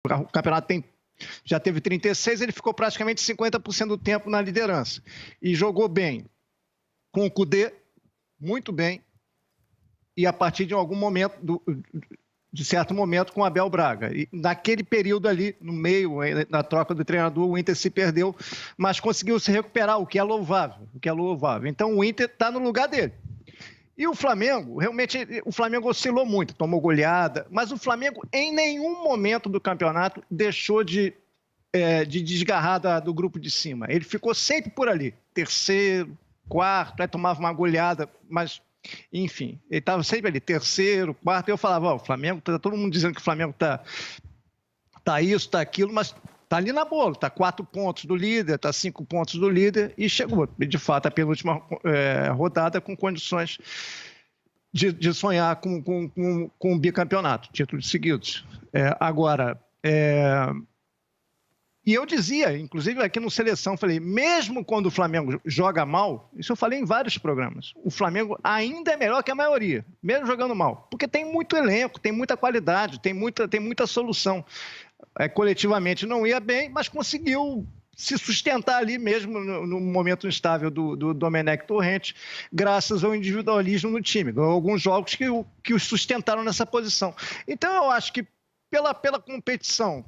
O campeonato já teve 36, ele ficou praticamente 50% do tempo na liderança. E jogou bem com o Kudê, muito bem, e a partir de algum momento, de certo momento, com o Abel Braga. E naquele período ali, no meio, na troca do treinador, o Inter se perdeu, mas conseguiu se recuperar, o que é louvável. Então o Inter está no lugar dele. E o Flamengo, realmente, o Flamengo oscilou muito, tomou goleada, mas o Flamengo, em nenhum momento do campeonato, deixou de desgarrar do grupo de cima. Ele ficou sempre por ali, terceiro, quarto, aí tomava uma goleada, mas, enfim, ele estava sempre ali, terceiro, quarto, e eu falava, o Flamengo, tá todo mundo dizendo que o Flamengo tá isso, tá aquilo, mas tá ali na bola, tá 4 pontos do líder, tá 5 pontos do líder e chegou, de fato, a penúltima rodada com condições de sonhar com um bicampeonato, títulos seguidos. E eu dizia, inclusive aqui no Seleção, falei, mesmo quando o Flamengo joga mal, isso eu falei em vários programas, o Flamengo ainda é melhor que a maioria, mesmo jogando mal, porque tem muito elenco, tem muita qualidade, tem muita solução. Coletivamente não ia bem, mas conseguiu se sustentar ali mesmo no momento instável do Domenech Torrent, graças ao individualismo no time. Ganhou alguns jogos que os sustentaram nessa posição. Então eu acho que pela competição,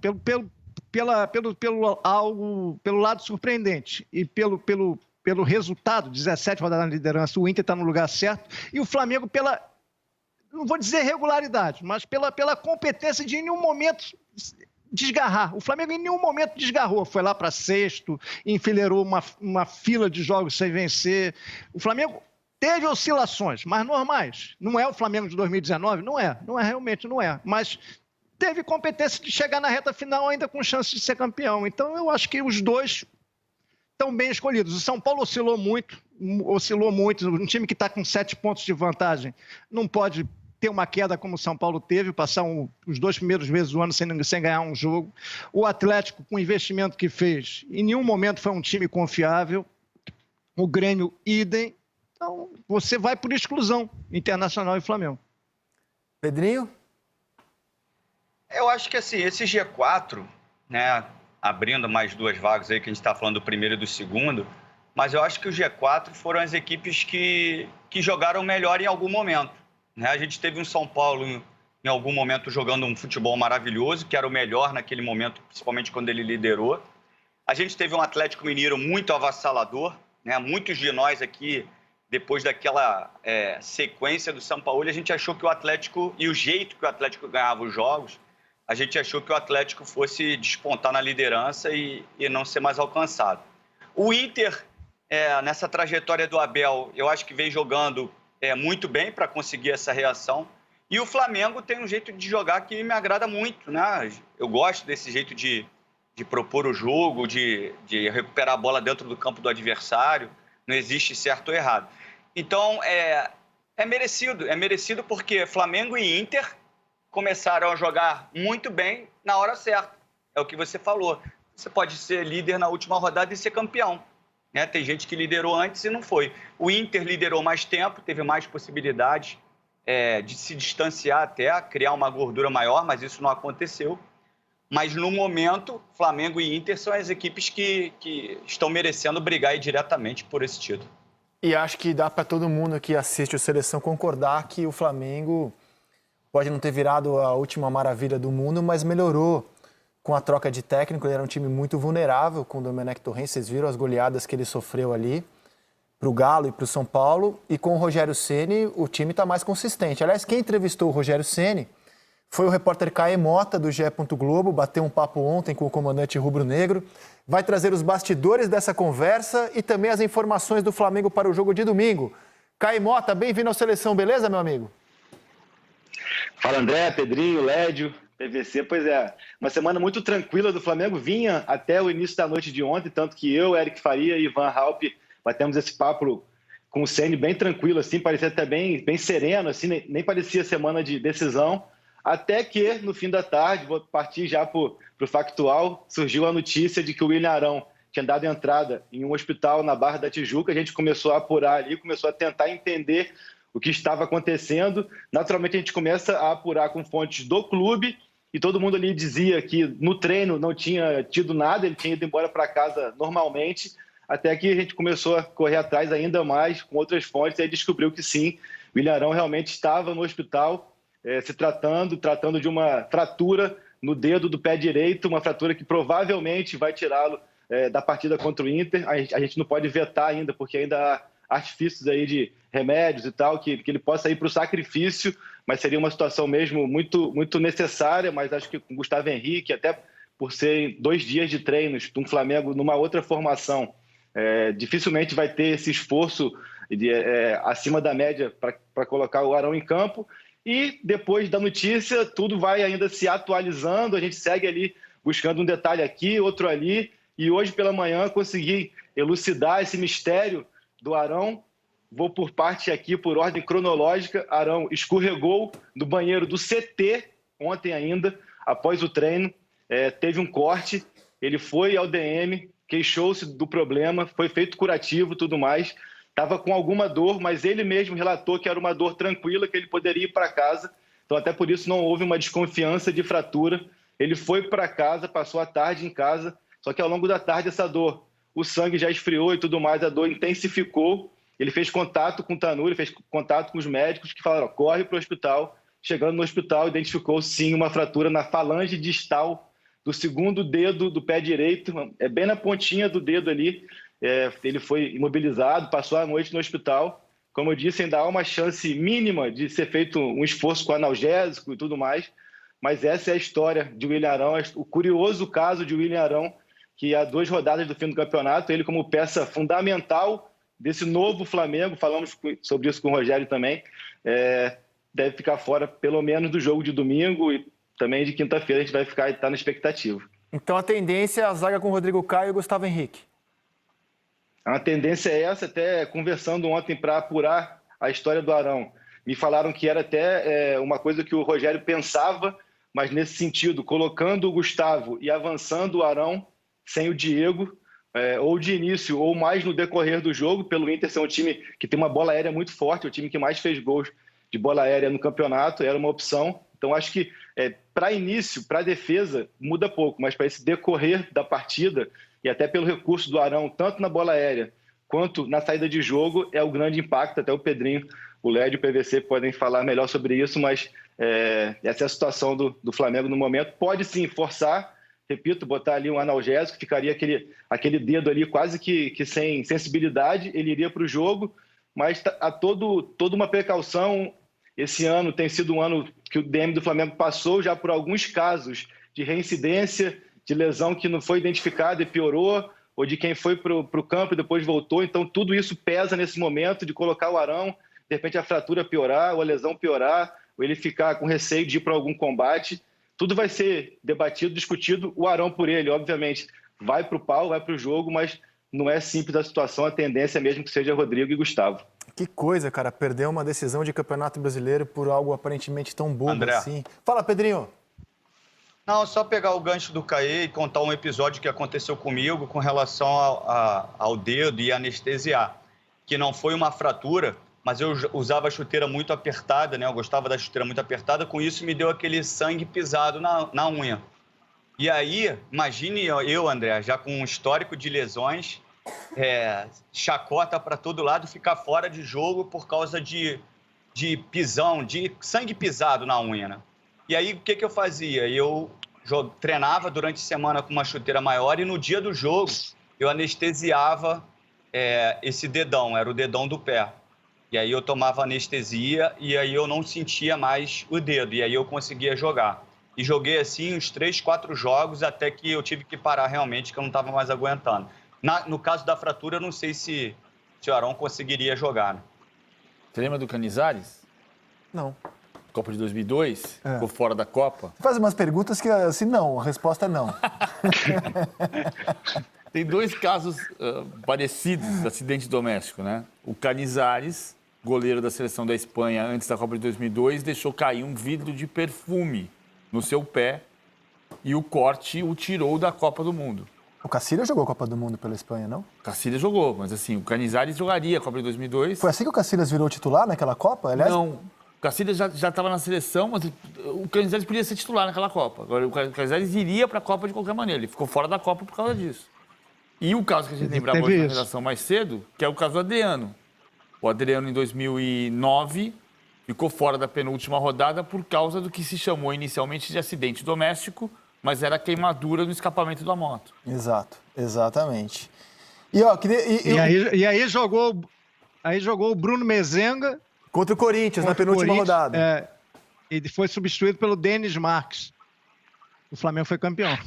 pelo lado surpreendente e pelo resultado, 17 rodadas na liderança, o Inter está no lugar certo, e o Flamengo não vou dizer regularidade, mas pela competência de em nenhum momento desgarrar. O Flamengo em nenhum momento desgarrou, foi lá para sexto, enfileirou uma fila de jogos sem vencer. O Flamengo teve oscilações, mas normais. Não é o Flamengo de 2019? Realmente não é, mas teve competência de chegar na reta final ainda com chance de ser campeão. Então eu acho que os dois estão bem escolhidos. O São Paulo oscilou muito. Um time que está com 7 pontos de vantagem não pode ter uma queda como o São Paulo teve, passar os 2 primeiros meses do ano sem ganhar um jogo. O Atlético, com o investimento que fez, em nenhum momento foi um time confiável. O Grêmio, idem. Então, você vai por exclusão, Internacional e Flamengo. Pedrinho? Eu acho que assim, esse G4, né, abrindo mais 2 vagas aí, que a gente está falando do primeiro e do segundo, mas eu acho que o G4 foram as equipes que jogaram melhor em algum momento. A gente teve um São Paulo, em algum momento, jogando um futebol maravilhoso, que era o melhor naquele momento, principalmente quando ele liderou. A gente teve um Atlético Mineiro muito avassalador, né? Muitos de nós aqui, depois daquela sequência do São Paulo, a gente achou que o Atlético, e o jeito que o Atlético ganhava os jogos, a gente achou que o Atlético fosse despontar na liderança e não ser mais alcançado. O Inter, nessa trajetória do Abel, eu acho que vem jogando muito bem para conseguir essa reação. E o Flamengo tem um jeito de jogar que me agrada muito, né? Eu gosto desse jeito de propor o jogo, de recuperar a bola dentro do campo do adversário. Não existe certo ou errado. Então, é merecido porque Flamengo e Inter começaram a jogar muito bem na hora certa. É o que você falou. Você pode ser líder na última rodada e ser campeão. Tem gente que liderou antes e não foi. O Inter liderou mais tempo, teve mais possibilidades de se distanciar até, criar uma gordura maior, mas isso não aconteceu. Mas, no momento, Flamengo e Inter são as equipes que estão merecendo brigar aí diretamente por esse título. E acho que dá para todo mundo que assiste o Seleção concordar que o Flamengo pode não ter virado a última maravilha do mundo, mas melhorou com a troca de técnico. Ele era um time muito vulnerável com o Domenech Torrent. Vocês viram as goleadas que ele sofreu ali para o Galo e para o São Paulo. E com o Rogério Ceni, o time está mais consistente. Aliás, quem entrevistou o Rogério Ceni foi o repórter Caê Mota, do GE. Globo. Bateu um papo ontem com o comandante rubro-negro. Vai trazer os bastidores dessa conversa e também as informações do Flamengo para o jogo de domingo. Caê Mota, bem-vindo ao Seleção, beleza, meu amigo? Fala, André, Pedrinho, Lédio, PVC. Pois é, uma semana muito tranquila do Flamengo, vinha até o início da noite de ontem, tanto que eu, Eric Faria e Ivan Halpe batemos esse papo com o Ceni bem tranquilo, assim, parecia até bem sereno, assim, nem parecia semana de decisão, até que, no fim da tarde, vou partir já para o factual, surgiu a notícia de que o William Arão tinha dado entrada em um hospital na Barra da Tijuca. A gente começou a apurar ali, começou a tentar entender o que estava acontecendo. Naturalmente, a gente começa a apurar com fontes do clube e todo mundo ali dizia que no treino não tinha tido nada, ele tinha ido embora para casa normalmente, até que a gente começou a correr atrás ainda mais com outras fontes e aí descobriu que sim, o William Arão realmente estava no hospital se tratando de uma fratura no dedo do pé direito, uma fratura que provavelmente vai tirá-lo da partida contra o Inter. A gente não pode vetar ainda, porque ainda há artifícios aí de remédios e tal, que ele possa ir para o sacrifício, mas seria uma situação mesmo muito, muito necessária, mas acho que com o Gustavo Henrique, até por serem 2 dias de treinos de um Flamengo numa outra formação, dificilmente vai ter esse esforço acima da média para colocar o Arão em campo. E depois da notícia, tudo vai ainda se atualizando, a gente segue ali buscando um detalhe aqui, outro ali, e hoje pela manhã consegui elucidar esse mistério do Arão. Vou por parte aqui, por ordem cronológica. Arão escorregou no banheiro do CT ontem ainda, após o treino, teve um corte, ele foi ao DM, queixou-se do problema, foi feito curativo e tudo mais, estava com alguma dor, mas ele mesmo relatou que era uma dor tranquila, que ele poderia ir para casa, então até por isso não houve uma desconfiança de fratura. Ele foi para casa, passou a tarde em casa, só que ao longo da tarde essa dor, o sangue já esfriou e tudo mais, a dor intensificou. Ele fez contato com o Tanuri, fez contato com os médicos que falaram, corre para o hospital. Chegando no hospital, identificou sim uma fratura na falange distal do segundo dedo do pé direito, bem na pontinha do dedo ali. Ele foi imobilizado, passou a noite no hospital. Como eu disse, ainda há uma chance mínima de ser feito um esforço com analgésico e tudo mais, mas essa é a história de William Arão, o curioso caso de William Arão, que há 2 rodadas do fim do campeonato, ele como peça fundamental desse novo Flamengo, falamos sobre isso com o Rogério também, deve ficar fora pelo menos do jogo de domingo e também de quinta-feira a gente vai estar na expectativa. Então a tendência é a zaga com Rodrigo Caio e Gustavo Henrique. A tendência é essa, até conversando ontem para apurar a história do Arão. Me falaram que era até uma coisa que o Rogério pensava, mas nesse sentido, colocando o Gustavo e avançando o Arão sem o Diego, ou de início, ou mais no decorrer do jogo, pelo Inter ser um time que tem uma bola aérea muito forte, o time que mais fez gols de bola aérea no campeonato, era uma opção. Então, acho que para início, para defesa, muda pouco, mas para esse decorrer da partida, e até pelo recurso do Arão, tanto na bola aérea quanto na saída de jogo, é o grande impacto. Até o Pedrinho, o Lédio e o PVC podem falar melhor sobre isso, mas essa é a situação do Flamengo no momento. Pode sim forçar, repito, botar ali um analgésico, ficaria aquele dedo ali quase que sem sensibilidade, ele iria para o jogo, mas há toda uma precaução. Esse ano tem sido um ano que o DM do Flamengo passou já por alguns casos de reincidência, de lesão que não foi identificada e piorou, ou de quem foi para o campo e depois voltou. Então, tudo isso pesa nesse momento de colocar o Arão, de repente a fratura piorar, ou a lesão piorar, ou ele ficar com receio de ir para algum combate. Tudo vai ser debatido, discutido. O Arão por ele, obviamente, vai para o pau, vai para o jogo, mas não é simples a situação. A tendência é mesmo que seja Rodrigo e Gustavo. Que coisa, cara, perder uma decisão de Campeonato Brasileiro por algo aparentemente tão bobo André. assim. Fala, Pedrinho. Não, só pegar o gancho do Caê e contar um episódio que aconteceu comigo com relação ao dedo e anestesiar. Que não foi uma fratura, mas eu usava a chuteira muito apertada, né? Eu gostava da chuteira muito apertada, com isso me deu aquele sangue pisado na unha. E aí, imagine eu, André, já com um histórico de lesões, chacota para todo lado, ficar fora de jogo por causa de pisão, de sangue pisado na unha, né? E aí, o que eu fazia? Eu treinava durante a semana com uma chuteira maior e no dia do jogo eu anestesiava esse dedão, era o dedão do pé. E aí eu tomava anestesia e aí eu não sentia mais o dedo, e aí eu conseguia jogar. E joguei assim uns 3, 4 jogos até que eu tive que parar realmente, que eu não estava mais aguentando. No caso da fratura, eu não sei se o Arão conseguiria jogar. Né? Você lembra do Canizares? Não. Copa de 2002, ficou fora da Copa. Você faz umas perguntas que, assim, não, a resposta é não. Tem 2 casos parecidos de acidente doméstico, né? O Canizares, goleiro da seleção da Espanha antes da Copa de 2002, deixou cair um vidro de perfume no seu pé e o corte o tirou da Copa do Mundo. O Cacilhas jogou a Copa do Mundo pela Espanha, não? O Cacilhas jogou, mas assim, o Canizares jogaria a Copa de 2002. Foi assim que o Cacilhas virou titular naquela Copa? Aliás, Não. Cacilhas já estava na seleção, mas o Canizares podia ser titular naquela Copa. Agora, o Canizares iria para a Copa de qualquer maneira. Ele ficou fora da Copa por causa disso. E o caso que a gente lembrava hoje na redação mais cedo, que é o caso do Adriano. O Adriano, em 2009, ficou fora da penúltima rodada por causa do que se chamou inicialmente de acidente doméstico, mas era queimadura no escapamento da moto. Exato, exatamente. E aí jogou o Bruno Mezenga contra o Corinthians, na penúltima rodada. Ele foi substituído pelo Denis Marques. O Flamengo foi campeão.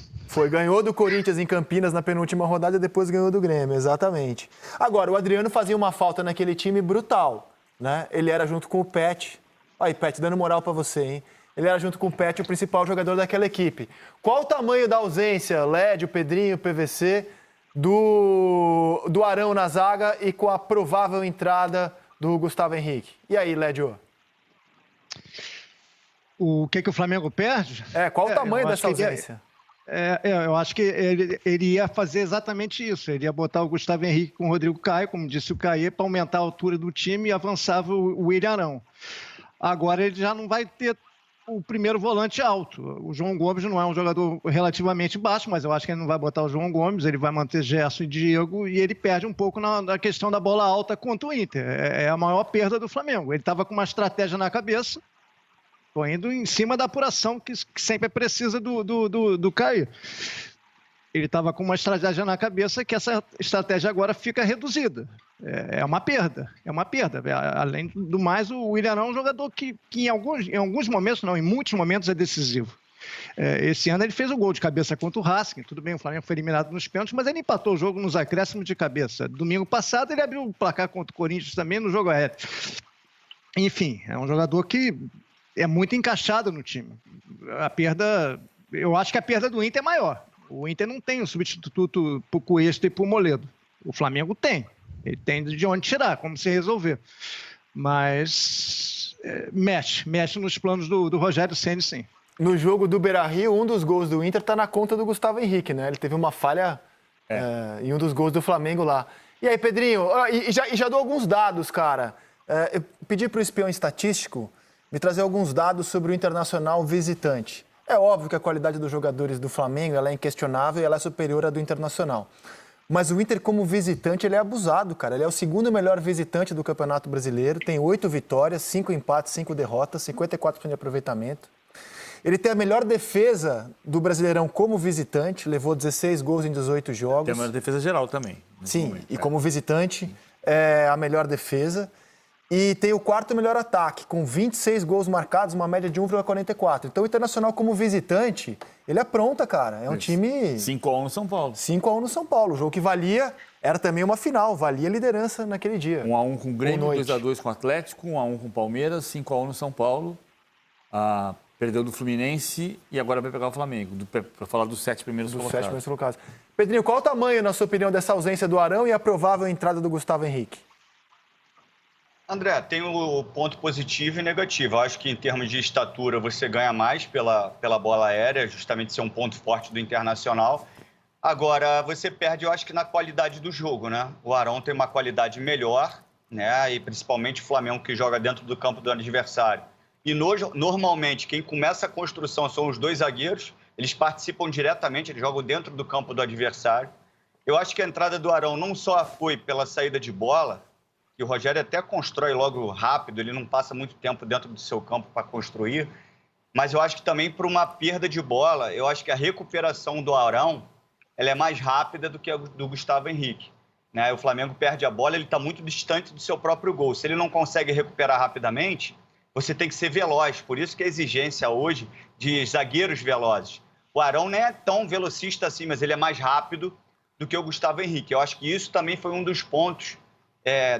Ganhou do Corinthians em Campinas na penúltima rodada e depois ganhou do Grêmio, exatamente. Agora, o Adriano fazia uma falta naquele time brutal, né? Ele era junto com o Pet. Aí, Pet, dando moral pra você, hein? Ele era junto com o Pet o principal jogador daquela equipe. Qual o tamanho da ausência, Lédio, Pedrinho, PVC, do Arão na zaga e com a provável entrada do Gustavo Henrique? E aí, Lédio? O que o Flamengo perde? Qual o tamanho dessa ausência? Eu acho que ele ia fazer exatamente isso. Ele ia botar o Gustavo Henrique com o Rodrigo Caio, como disse o Caê, para aumentar a altura do time e avançava o William Arão. Agora ele já não vai ter o primeiro volante alto. O João Gomes não é um jogador relativamente baixo, mas eu acho que ele não vai botar o João Gomes, ele vai manter Gerson e Diego, e ele perde um pouco na questão da bola alta contra o Inter. É a maior perda do Flamengo. Ele estava com uma estratégia na cabeça, tô indo em cima da apuração que sempre precisa do Caio. Ele estava com uma estratégia na cabeça que essa estratégia agora fica reduzida. É uma perda. Além do mais, o William Arão é um jogador que em alguns momentos, não, em muitos momentos é decisivo. Esse ano ele fez o gol de cabeça contra o Racing. Tudo bem, o Flamengo foi eliminado nos pênaltis, mas ele empatou o jogo nos acréscimos de cabeça. Domingo passado ele abriu o placar contra o Corinthians também no jogo aéreo. Enfim, é um jogador que é muito encaixado no time. Eu acho que a perda do Inter é maior. O Inter não tem um substituto para o Cuesta e para o Moledo. O Flamengo tem. Ele tem de onde tirar, como se resolver. Mas mexe nos planos do Rogério Ceni, sim. No jogo do Beira-Rio, um dos gols do Inter está na conta do Gustavo Henrique, né? Ele teve uma falha em um dos gols do Flamengo lá. E aí, Pedrinho, já dou alguns dados, cara. Eu pedi para o espião estatístico me trazer alguns dados sobre o Internacional visitante. É óbvio que a qualidade dos jogadores do Flamengo ela é inquestionável e ela é superior à do Internacional. Mas o Inter, como visitante, ele é abusado, cara. Ele é o segundo melhor visitante do Campeonato Brasileiro, tem 8 vitórias, 5 empates, 5 derrotas, 54% de aproveitamento. Ele tem a melhor defesa do Brasileirão como visitante, levou 16 gols em 18 jogos. Tem a melhor defesa geral também. Sim, momento, e como visitante, é a melhor defesa. E tem o quarto melhor ataque, com 26 gols marcados, uma média de 1,44. Então o Internacional, como visitante, ele é pronta, cara. É um time... 5-1 no São Paulo. 5-1 no São Paulo. O jogo que valia, era também uma final, valia liderança naquele dia. 1-1 com o Grêmio, 2-2 com o Atlético, 1-1 com o Palmeiras, 5-1 no São Paulo. Perdeu do Fluminense e agora vai pegar o Flamengo, para falar dos 7 primeiros colocados. Pedrinho, qual o tamanho, na sua opinião, dessa ausência do Arão e a provável entrada do Gustavo Henrique? André, tem o ponto positivo e negativo. Eu acho que em termos de estatura você ganha mais pela bola aérea, justamente ser um ponto forte do Internacional. Agora, você perde, eu acho que na qualidade do jogo, né? O Arão tem uma qualidade melhor, né? E principalmente o Flamengo que joga dentro do campo do adversário. E normalmente quem começa a construção são os dois zagueiros, eles participam diretamente, eles jogam dentro do campo do adversário. Eu acho que a entrada do Arão não só foi pela saída de bola, que o Rogério até constrói logo rápido, ele não passa muito tempo dentro do seu campo para construir, mas eu acho que também por uma perda de bola, eu acho que a recuperação do Arão ela é mais rápida do que a do Gustavo Henrique. Né? O Flamengo perde a bola, ele está muito distante do seu próprio gol. Se ele não consegue recuperar rapidamente, você tem que ser veloz. Por isso que a exigência hoje de zagueiros velozes. O Arão não é tão velocista assim, mas ele é mais rápido do que o Gustavo Henrique. Eu acho que isso também foi um dos pontos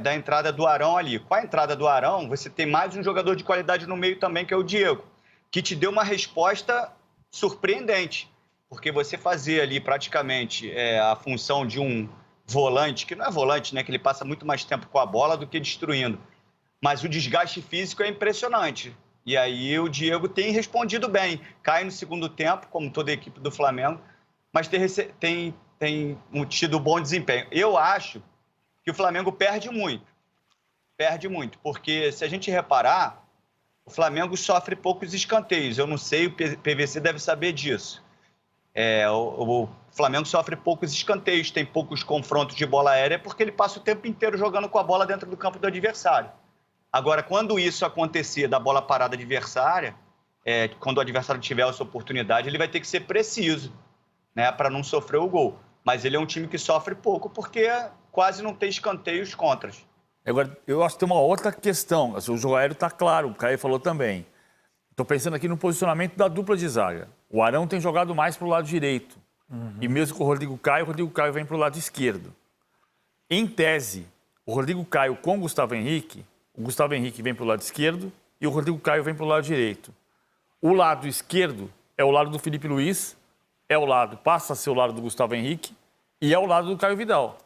da entrada do Arão ali. Com a entrada do Arão, você tem mais um jogador de qualidade no meio também, que é o Diego, que te deu uma resposta surpreendente, porque você fazer ali praticamente a função de um volante, que não é volante, né, que ele passa muito mais tempo com a bola do que destruindo, mas o desgaste físico é impressionante. E aí o Diego tem respondido bem, cai no segundo tempo, como toda a equipe do Flamengo, mas tem tido bom desempenho. Eu acho que o Flamengo perde muito, porque se a gente reparar, o Flamengo sofre poucos escanteios. Eu não sei, o PVC deve saber disso. O Flamengo sofre poucos escanteios, tem poucos confrontos de bola aérea, porque ele passa o tempo inteiro jogando com a bola dentro do campo do adversário. Agora, quando isso acontecer da bola parada adversária, quando o adversário tiver essa oportunidade, ele vai ter que ser preciso, né, para não sofrer o gol. Mas ele é um time que sofre pouco, porque quase não tem escanteios contras. Agora, eu acho que tem uma outra questão. Assim, o jogo aéreo está claro, o Caio falou também. Estou pensando aqui no posicionamento da dupla de zaga. O Arão tem jogado mais para o lado direito. E mesmo com o Rodrigo Caio vem para o lado esquerdo. Em tese, o Rodrigo Caio com o Gustavo Henrique vem para o lado esquerdo e o Rodrigo Caio vem para o lado direito. O lado esquerdo é o lado do Felipe Luiz, passa a ser o lado do Gustavo Henrique e é o lado do Caio Vidal,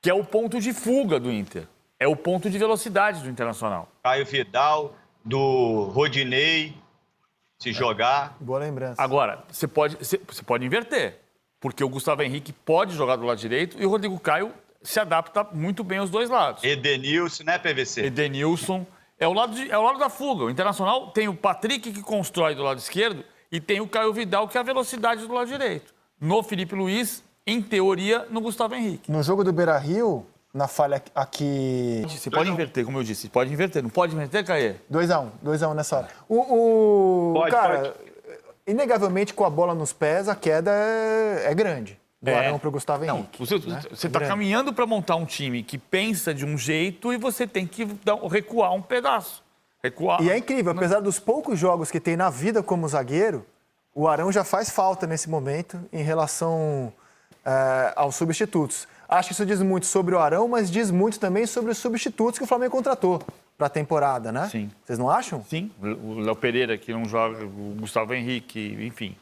que é o ponto de fuga do Inter. É o ponto de velocidade do Internacional. Caio Vidal, do Rodinei, se jogar. Boa lembrança. Agora, você pode inverter, porque o Gustavo Henrique pode jogar do lado direito e o Rodrigo Caio se adapta muito bem aos dois lados. Edenilson, né, PVC? Edenilson. É o lado da fuga. O Internacional tem o Patrick, que constrói do lado esquerdo, e tem o Caio Vidal, que é a velocidade do lado direito. No Felipe Luiz, em teoria, no Gustavo Henrique. No jogo do Beira-Rio, na falha aqui... Você pode inverter, como eu disse. Você pode inverter. Não pode inverter, Caê? 2-1 nessa hora. Pode. Inegavelmente, com a bola nos pés, a queda é grande. Do Arão para o Gustavo Henrique. Você está caminhando para montar um time que pensa de um jeito e você tem que recuar um pedaço. E é incrível, apesar dos poucos jogos que tem na vida como zagueiro, o Arão já faz falta nesse momento em relação aos substitutos. Acho que isso diz muito sobre o Arão, mas diz muito também sobre os substitutos que o Flamengo contratou para a temporada, né? Sim. Vocês não acham? Sim. O Léo Pereira, que não joga, o Gustavo Henrique, enfim.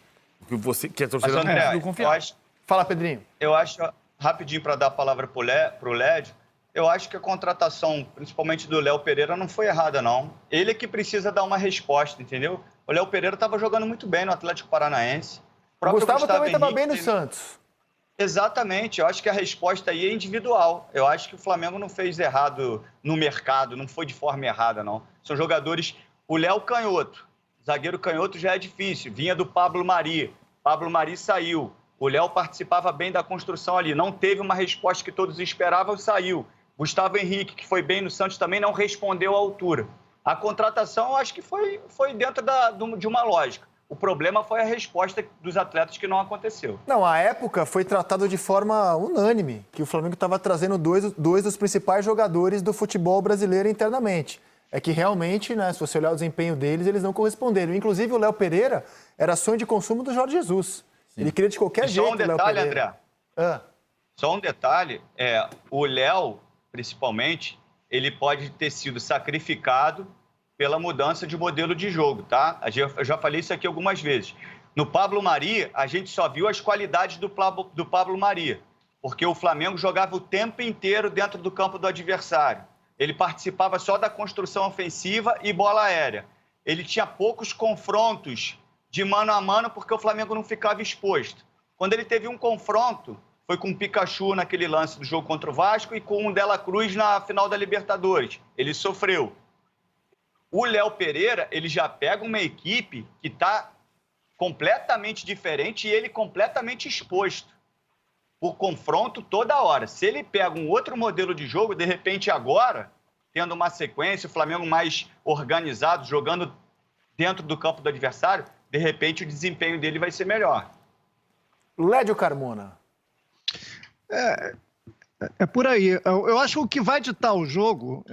Que a torcida não conseguiu confiar. Fala, Pedrinho. Eu acho, rapidinho para dar a palavra para o Lédio, eu acho que a contratação, principalmente do Léo Pereira, não foi errada, não. Ele é que precisa dar uma resposta, entendeu? O Léo Pereira estava jogando muito bem no Atlético Paranaense. O Gustavo também estava bem no Santos. Exatamente. Eu acho que a resposta aí é individual. Eu acho que o Flamengo não fez errado no mercado, não foi de forma errada, não. São jogadores... O Léo Canhoto, zagueiro canhoto já é difícil. Vinha do Pablo Mari. Pablo Mari saiu. O Léo participava bem da construção ali. Não teve uma resposta que todos esperavam, saiu. Gustavo Henrique, que foi bem no Santos, também não respondeu à altura. A contratação, eu acho que foi dentro de uma lógica. O problema foi a resposta dos atletas que não aconteceu. Não, a época foi tratado de forma unânime, que o Flamengo estava trazendo dois dos principais jogadores do futebol brasileiro internamente. É que realmente, né, se você olhar o desempenho deles, eles não corresponderam. Inclusive, o Léo Pereira era sonho de consumo do Jorge Jesus. Ele queria de qualquer jeito, só um detalhe, André. Só um detalhe, o Léo, principalmente, ele pode ter sido sacrificado pela mudança de modelo de jogo, tá? Eu já falei isso aqui algumas vezes. No Pablo Mari, a gente só viu as qualidades do Pablo Mari, porque o Flamengo jogava o tempo inteiro dentro do campo do adversário. Ele participava só da construção ofensiva e bola aérea. Ele tinha poucos confrontos de mano a mano, porque o Flamengo não ficava exposto. Quando ele teve um confronto, foi com o Pikachu naquele lance do jogo contra o Vasco e com o Dela Cruz na final da Libertadores. Ele sofreu. O Léo Pereira, ele já pega uma equipe que está completamente diferente e ele completamente exposto. O confronto toda hora. Se ele pega um outro modelo de jogo, de repente agora, tendo uma sequência, o Flamengo mais organizado, jogando dentro do campo do adversário, de repente o desempenho dele vai ser melhor. Lédio Carmona. É por aí. Eu acho que o que vai ditar o jogo